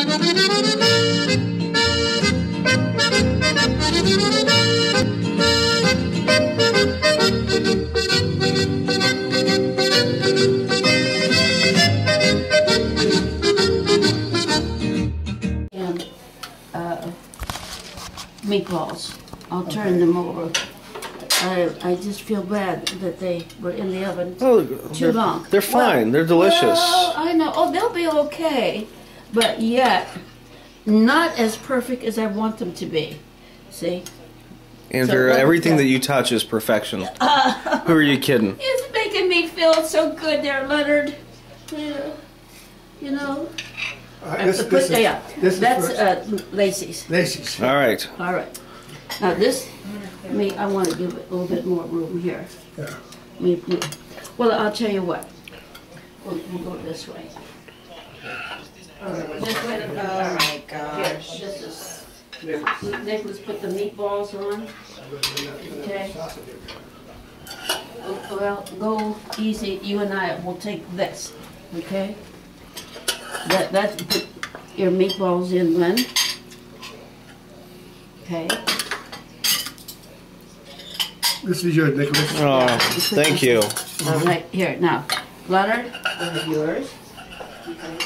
And meatballs. I'll turn them over. I just feel bad that they were in the oven too long. They're fine. They're delicious. Well, I know. Oh, they'll be okay, but yet not as perfect as I want them to be. See? And Vera, everything that you touch is perfection. Who are you kidding? It's making me feel so good there, Leonard. Yeah. You know? That's Lacey's. Lacey's. All right. All right. Now this, I want to give it a little bit more room here. Yeah. Well, I'll tell you what. We'll go this way. All right. This way. Oh my gosh. Here, this is. Nicholas put the meatballs on. Okay. Well, go easy. You and I will take this. Okay. That's put your meatballs in, Len. Okay. This is yours, Nicholas. Oh, thank you. All right, here, now. Leonard, this is yours. Okay.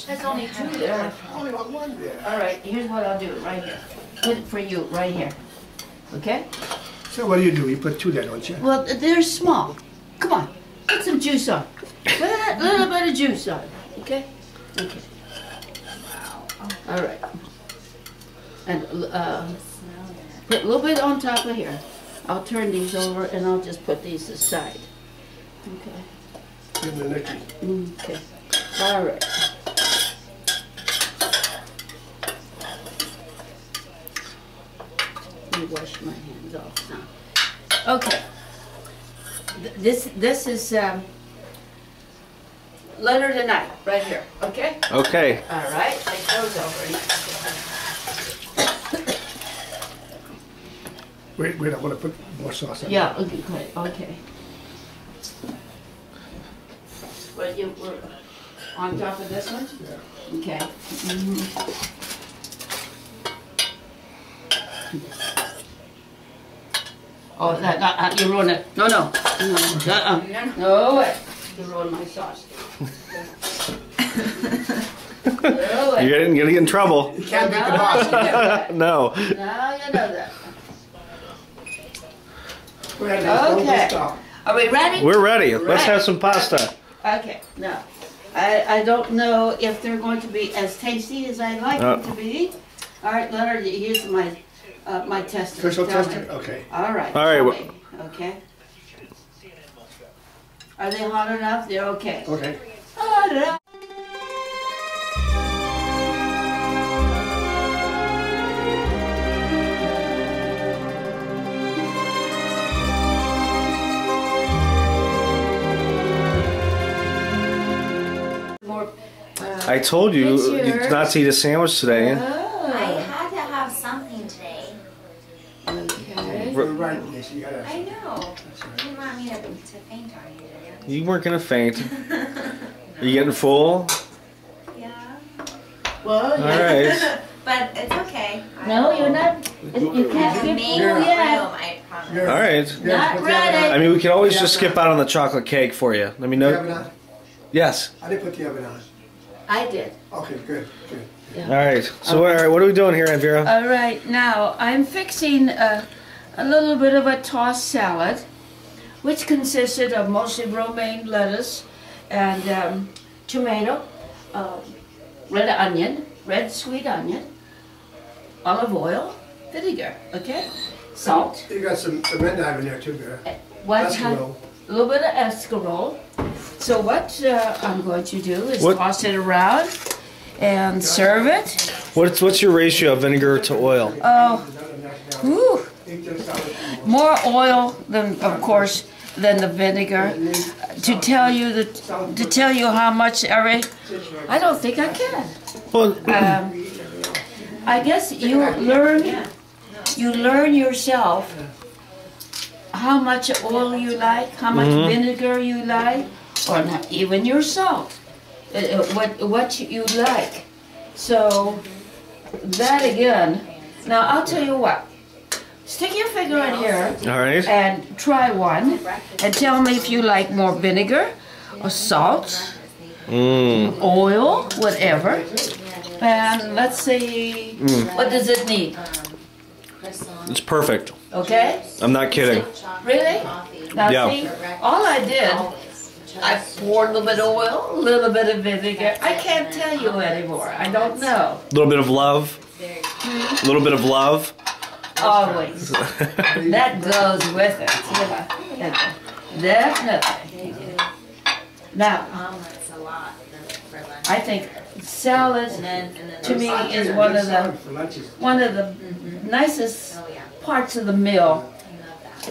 That's only two there. Only one there. All right, here's what I'll do, right here. Put it for you, right here. Okay? So what do? You put two there, don't you? Well, they're small. Come on, put some juice on. Put a little bit of juice on. Okay? Okay. All right. And put a little bit on top of here. I'll turn these over and I'll just put these aside. Okay. Give them the Nicky. Okay. All right. Let me wash my hands off now. Okay. This is Leonard and I, right here. Okay? Okay. All right. Take those over. Wait, I want to put more sauce on. Yeah, okay, good. Okay. Well, you were on top of this one? Yeah. Okay. Oh, you ruined it. No. No way. You ruined my sauce. No way. You're gonna get in trouble. You can't beat the boss. No. Now you know that. Okay. Are we ready? We're ready. Let's have some pasta. Okay. Now, I don't know if they're going to be as tasty as I'd like them to be. All right, Leonard, here's my my tester. Official Tell tester? me. Okay. All right. All right. Okay. Okay. Are they hot enough? They're okay. Okay. All right. I told you not to eat a sandwich today. I had to have something today. Okay. You're right, yes, you gotta. I know. You didn't want me to faint on you, did You weren't gonna faint. Are you getting full? you? Yeah. Well, All right. But it's okay. no, you're not. You can't The get main full room, yet. I promise. All right. Not ready. I mean, we can always just skip out on the chocolate cake for you. Let me Put the oven know. on? Yes. I didn't put the oven on. I did. Okay, good. All right. So, all right, what are we doing here, Aunt Vera? All right, now I'm fixing a little bit of a tossed salad, which consisted of mostly romaine lettuce and tomato, red onion, red sweet onion, olive oil, vinegar, okay? Salt. You got some endive in there too, Vera. A little bit of escarole. So what I'm going to do is toss it around and serve it. What's your ratio of vinegar to oil? Whew. More oil than, of course, than the vinegar. To tell you how much I don't think I can. Well, I guess you learn yourself how much oil you like, how much vinegar you like, or not even your salt, what you like. So that again. Now I'll tell you what. Stick your finger in here. All right. And try one, and tell me if you like more vinegar, or salt, oil, whatever. And let's see, what does it need? It's perfect. Okay? I'm not kidding. Really? Now Yeah. see, all I did, I poured a little bit of oil, a little bit of vinegar. I can't tell you anymore. I don't know. A little bit of love. A little bit of love. Always. That goes with it. Yeah. Definitely. Now, I think salad to me is one of the nicest parts of the meal.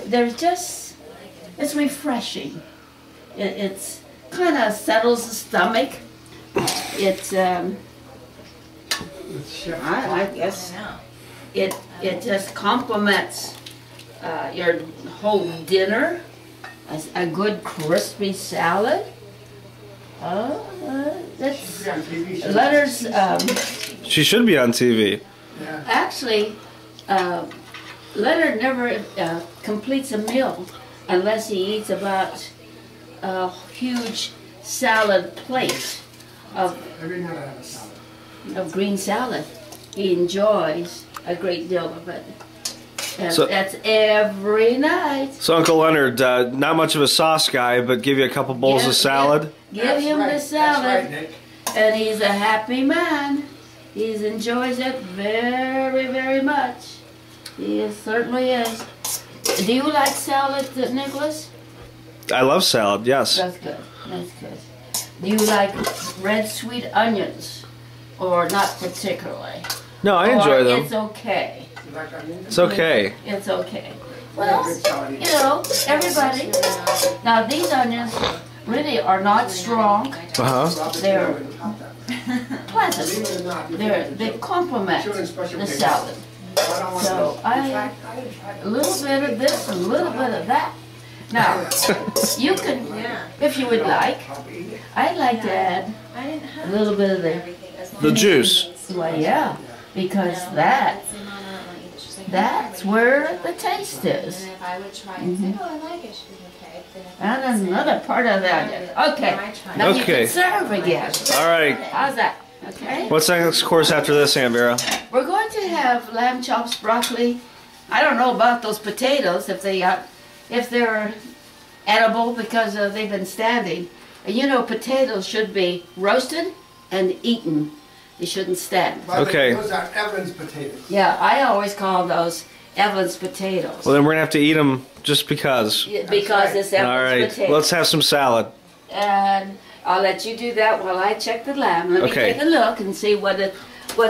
There's just, it's refreshing. It's kind of settles the stomach. It's I guess it just complements your whole dinner. A good crispy salad. That's Leonard's. She should be on TV. Actually, Leonard never completes a meal unless he eats about a huge salad plate of green salad. He enjoys a great deal of it. And So- that's every night. So Uncle Leonard, not much of a sauce guy, but give you a couple bowls of salad. Give him the salad, That's right, Nick. and he's a happy man. He enjoys it very, very much. He certainly is. Do you like salad, Nicholas? I love salad, yes. That's good. That's good. Do you like red sweet onions, or not particularly? No, I enjoy Or them. It's okay. It's okay. It's okay. Well, you know, everybody. Now these onions really are not strong. Uh-huh. They're pleasant. They complement the salad. So a little bit of this, a little bit of that. Now, you can, if you would like, I'd like to add a little bit of The juice. well, yeah, because that's where the taste is. And another part of the onion. Okay, now you Okay. can serve again. All right. How's that? Okay. What's the next course after this, Aunt Vera? We're going to have lamb chops, broccoli. I don't know about those potatoes if they're edible because they've been standing. And you know, potatoes should be roasted and eaten. They shouldn't stand. Okay. Those are Evans potatoes. Yeah, I always call those Evans potatoes. Well, then we're going to have to eat them just because. Because it's Evans All right. potatoes. Let's have some salad. And I'll let you do that while I check the lamb. Let me Okay. take a look and see what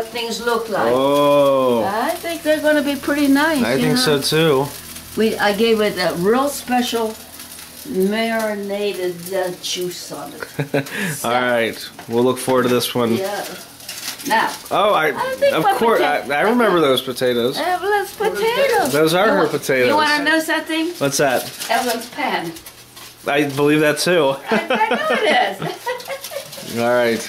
things look like. Oh. I think they're going to be pretty nice. I you think know? so too. I gave it a real special marinated juice on it. All right. We'll look forward to this one. Yeah. Now, Oh, think of my course, potato- I remember those potatoes. Evelyn's potatoes. Those are her You potatoes. want to know something? What's that? Evelyn's pan. I believe that too. I know it is. All right.